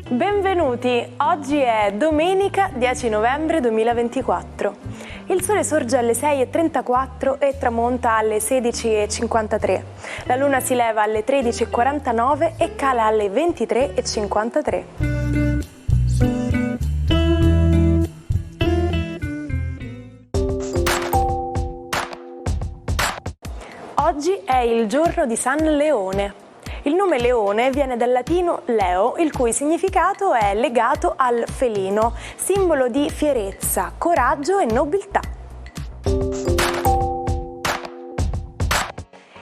Benvenuti, oggi è domenica 10 novembre 2024. Il sole sorge alle 6:34 e tramonta alle 16:53. La luna si leva alle 13:49 e cala alle 23:53. Oggi è il giorno di San Leone. Il nome Leone viene dal latino leo, il cui significato è legato al felino, simbolo di fierezza, coraggio e nobiltà.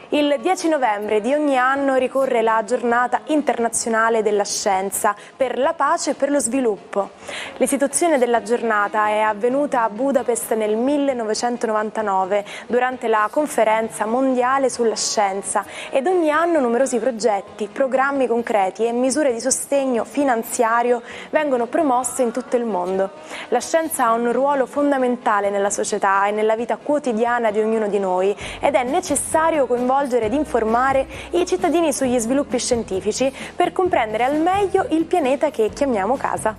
Il 10 novembre di ogni anno ricorre la giornata internazionale della scienza per la pace e per lo sviluppo. L'istituzione della giornata è avvenuta a Budapest nel 1999 durante la conferenza mondiale sulla scienza ed ogni anno numerosi progetti, programmi concreti e misure di sostegno finanziario vengono promossi in tutto il mondo. La scienza ha un ruolo fondamentale nella società e nella vita quotidiana di ognuno di noi ed è necessario coinvolgere ed informare i cittadini sugli sviluppi scientifici per comprendere al meglio il pianeta che chiamiamo casa.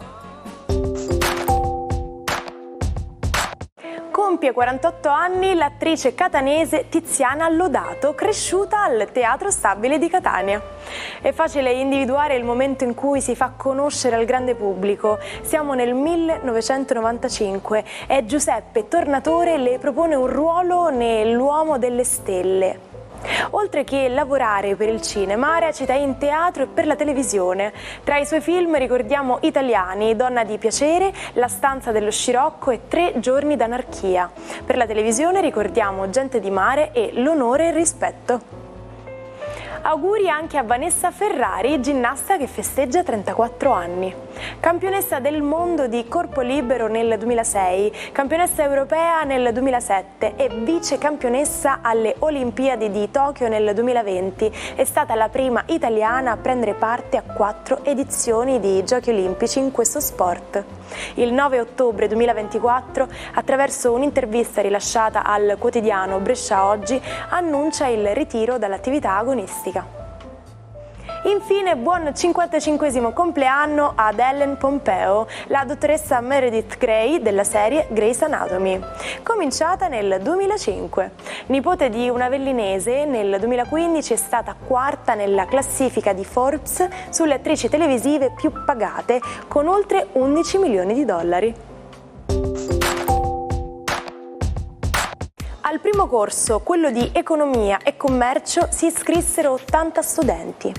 Compie 48 anni l'attrice catanese Tiziana Lodato, cresciuta al Teatro Stabile di Catania. È facile individuare il momento in cui si fa conoscere al grande pubblico. Siamo nel 1995 e Giuseppe Tornatore le propone un ruolo nell'Uomo delle Stelle. Oltre che lavorare per il cinema, recita in teatro e per la televisione. Tra i suoi film ricordiamo Italiani, Donna di piacere, La stanza dello scirocco e 3 giorni d'anarchia. Per la televisione ricordiamo Gente di mare e L'onore e il rispetto. Auguri anche a Vanessa Ferrari, ginnasta che festeggia 34 anni. Campionessa del mondo di corpo libero nel 2006, campionessa europea nel 2007 e vice campionessa alle Olimpiadi di Tokyo nel 2020. È stata la prima italiana a prendere parte a 4 edizioni di Giochi Olimpici in questo sport. Il 9 ottobre 2024, attraverso un'intervista rilasciata al quotidiano Brescia Oggi, annuncia il ritiro dall'attività agonistica. Infine, buon 55esimo compleanno ad Ellen Pompeo, la dottoressa Meredith Grey della serie Grey's Anatomy, cominciata nel 2005. Nipote di un avellinese, nel 2015 è stata quarta nella classifica di Forbes sulle attrici televisive più pagate, con oltre 11 milioni di dollari. Al primo corso, quello di Economia e Commercio, si iscrissero 80 studenti.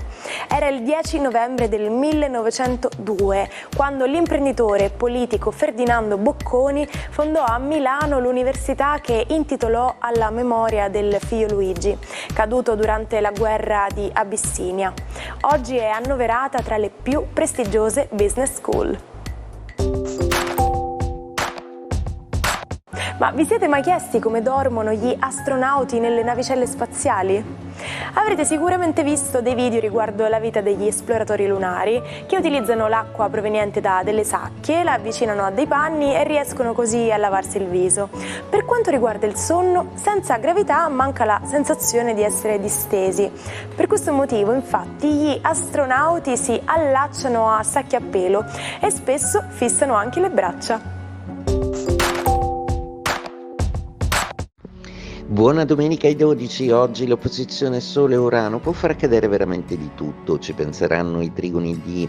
Era il 10 novembre del 1902, quando l'imprenditore e politico Ferdinando Bocconi fondò a Milano l'università che intitolò alla memoria del figlio Luigi, caduto durante la guerra di Abissinia. Oggi è annoverata tra le più prestigiose business school. Ma vi siete mai chiesti come dormono gli astronauti nelle navicelle spaziali? Avrete sicuramente visto dei video riguardo la vita degli esploratori lunari che utilizzano l'acqua proveniente da delle sacche, la avvicinano a dei panni e riescono così a lavarsi il viso. Per quanto riguarda il sonno, senza gravità manca la sensazione di essere distesi. Per questo motivo, infatti, gli astronauti si allacciano a sacche a pelo e spesso fissano anche le braccia. Buona domenica ai 12, oggi l'opposizione Sole-Urano può far accadere veramente di tutto, ci penseranno i trigoni di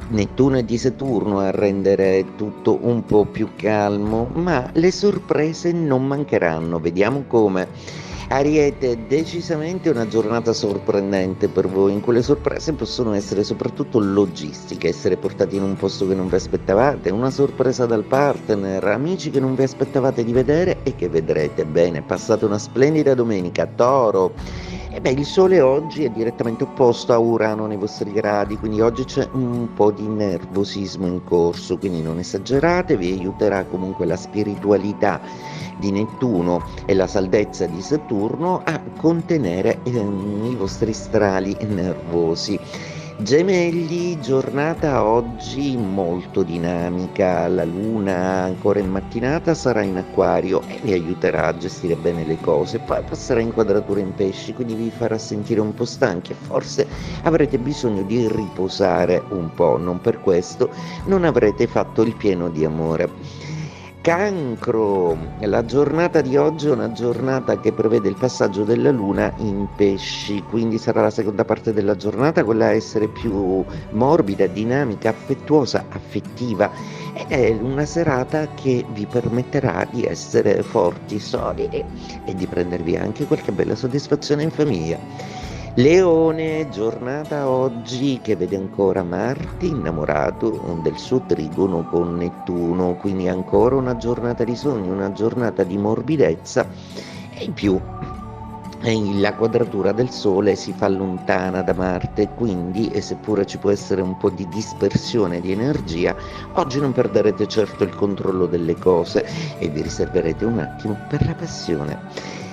Nettuno e di Saturno a rendere tutto un po' più calmo, ma le sorprese non mancheranno, vediamo come. Ariete, decisamente una giornata sorprendente per voi, in cui le sorprese possono essere soprattutto logistiche, essere portati in un posto che non vi aspettavate, una sorpresa dal partner, amici che non vi aspettavate di vedere e che vedrete. Bene, passate una splendida domenica. Toro, il Sole oggi è direttamente opposto a Urano nei vostri gradi, quindi oggi c'è un po' di nervosismo in corso, quindi non esagerate, vi aiuterà comunque la spiritualità di Nettuno e la saldezza di Saturno a contenere i vostri strali nervosi. Gemelli, giornata oggi molto dinamica, la luna ancora in mattinata sarà in acquario e vi aiuterà a gestire bene le cose, poi passerà in quadratura in pesci, quindi vi farà sentire un po' stanchi e forse avrete bisogno di riposare un po', non per questo non avrete fatto il pieno di amore. Cancro, la giornata di oggi è una giornata che prevede il passaggio della luna in pesci, quindi sarà la seconda parte della giornata quella a essere più morbida, dinamica, affettuosa, affettiva ed è una serata che vi permetterà di essere forti, solidi e di prendervi anche qualche bella soddisfazione in famiglia. Leone, giornata oggi che vede ancora Marte innamorato del suo trigono con Nettuno, quindi ancora una giornata di sogno, una giornata di morbidezza e in più la quadratura del Sole si fa lontana da Marte, quindi e seppure ci può essere un po' di dispersione di energia, oggi non perderete certo il controllo delle cose e vi riserverete un attimo per la passione.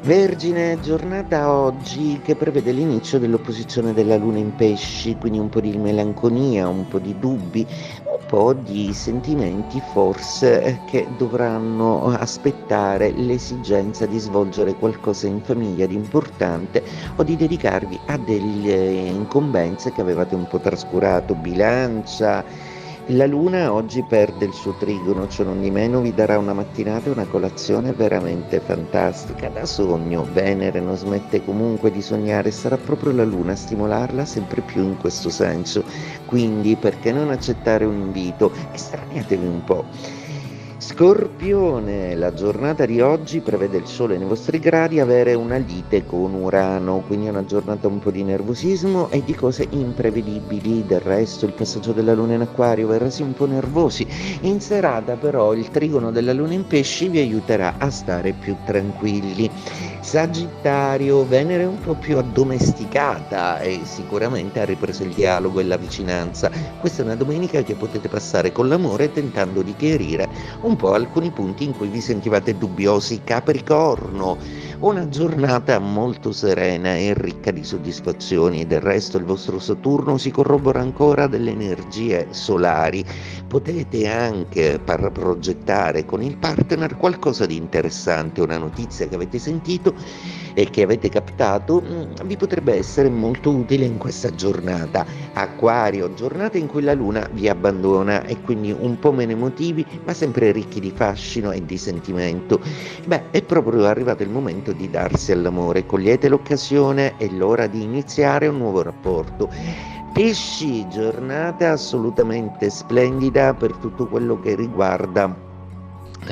Vergine, giornata oggi che prevede l'inizio dell'opposizione della Luna in pesci, quindi un po' di melanconia, un po' di dubbi, un po' di sentimenti forse che dovranno aspettare l'esigenza di svolgere qualcosa in famiglia di importante o di dedicarvi a delle incombenze che avevate un po' trascurato, bilancia. La luna oggi perde il suo trigono, ciò non di meno vi darà una mattinata e una colazione veramente fantastica, da sogno. Venere non smette comunque di sognare, sarà proprio la luna a stimolarla sempre più in questo senso, quindi perché non accettare un invito? Estraniatevi un po'. Scorpione, la giornata di oggi prevede il sole nei vostri gradi avere una lite con Urano, quindi è una giornata un po' di nervosismo e di cose imprevedibili. Del resto il passaggio della luna in acquario vi resi un po' nervosi. In serata però il trigono della luna in pesci vi aiuterà a stare più tranquilli. Sagittario, Venere è un po' più addomesticata e sicuramente ha ripreso il dialogo e la vicinanza. Questa è una domenica che potete passare con l'amore tentando di chiarire un po' alcuni punti in cui vi sentivate dubbiosi. Capricorno, una giornata molto serena e ricca di soddisfazioni. Del resto il vostro Saturno si corrobora ancora delle energie solari. Potete anche progettare con il partner qualcosa di interessante, una notizia che avete sentito e che avete captato vi potrebbe essere molto utile in questa giornata. Acquario, giornata in cui la luna vi abbandona e quindi un po' meno emotivi ma sempre ricchi di fascino e di sentimento. È proprio arrivato il momento di darsi all'amore, cogliete l'occasione, è l'ora di iniziare un nuovo rapporto. Pesci, giornata assolutamente splendida per tutto quello che riguarda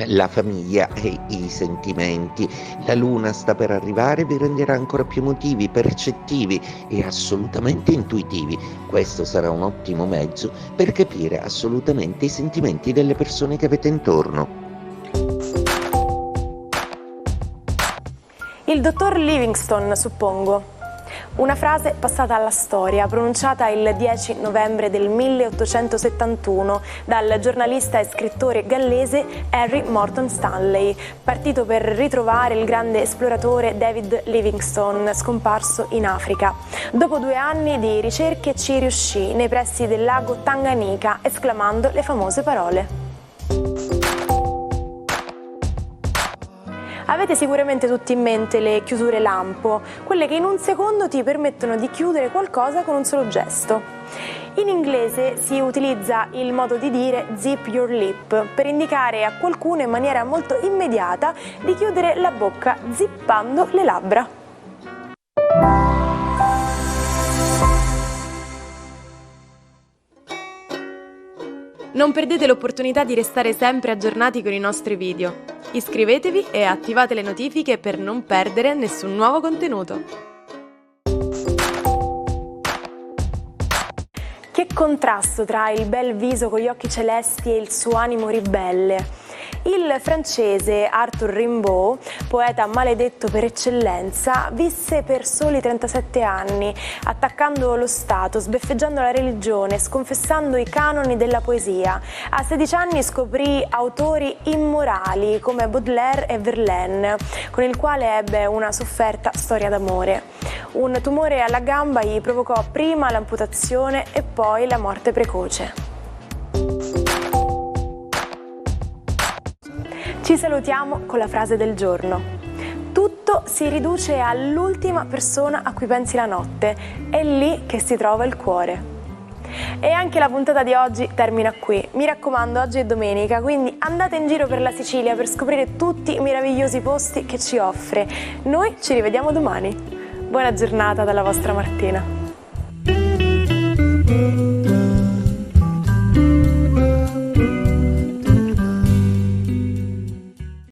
la famiglia e i sentimenti. La luna sta per arrivare, vi renderà ancora più emotivi, percettivi e assolutamente intuitivi. Questo sarà un ottimo mezzo per capire assolutamente i sentimenti delle persone che avete intorno. Il dottor Livingstone, suppongo. Una frase passata alla storia, pronunciata il 10 novembre del 1871 dal giornalista e scrittore gallese Henry Morton Stanley, partito per ritrovare il grande esploratore David Livingstone, scomparso in Africa. Dopo 2 anni di ricerche ci riuscì nei pressi del lago Tanganyika, esclamando le famose parole. Avete sicuramente tutti in mente le chiusure lampo, quelle che in un secondo ti permettono di chiudere qualcosa con un solo gesto. In inglese si utilizza il modo di dire zip your lip per indicare a qualcuno in maniera molto immediata di chiudere la bocca zippando le labbra. Non perdete l'opportunità di restare sempre aggiornati con i nostri video. Iscrivetevi e attivate le notifiche per non perdere nessun nuovo contenuto. Che contrasto tra il bel viso con gli occhi celesti e il suo animo ribelle. Il francese Arthur Rimbaud, poeta maledetto per eccellenza, visse per soli 37 anni, attaccando lo Stato, sbeffeggiando la religione, sconfessando i canoni della poesia. A 16 anni scoprì autori immorali come Baudelaire e Verlaine, con il quale ebbe una sofferta storia d'amore. Un tumore alla gamba gli provocò prima l'amputazione e poi la morte precoce. Ci salutiamo con la frase del giorno. Tutto si riduce all'ultima persona a cui pensi la notte, è lì che si trova il cuore. E anche la puntata di oggi termina qui. Mi raccomando, oggi è domenica, quindi andate in giro per la Sicilia per scoprire tutti i meravigliosi posti che ci offre. Noi ci rivediamo domani. Buona giornata dalla vostra Martina.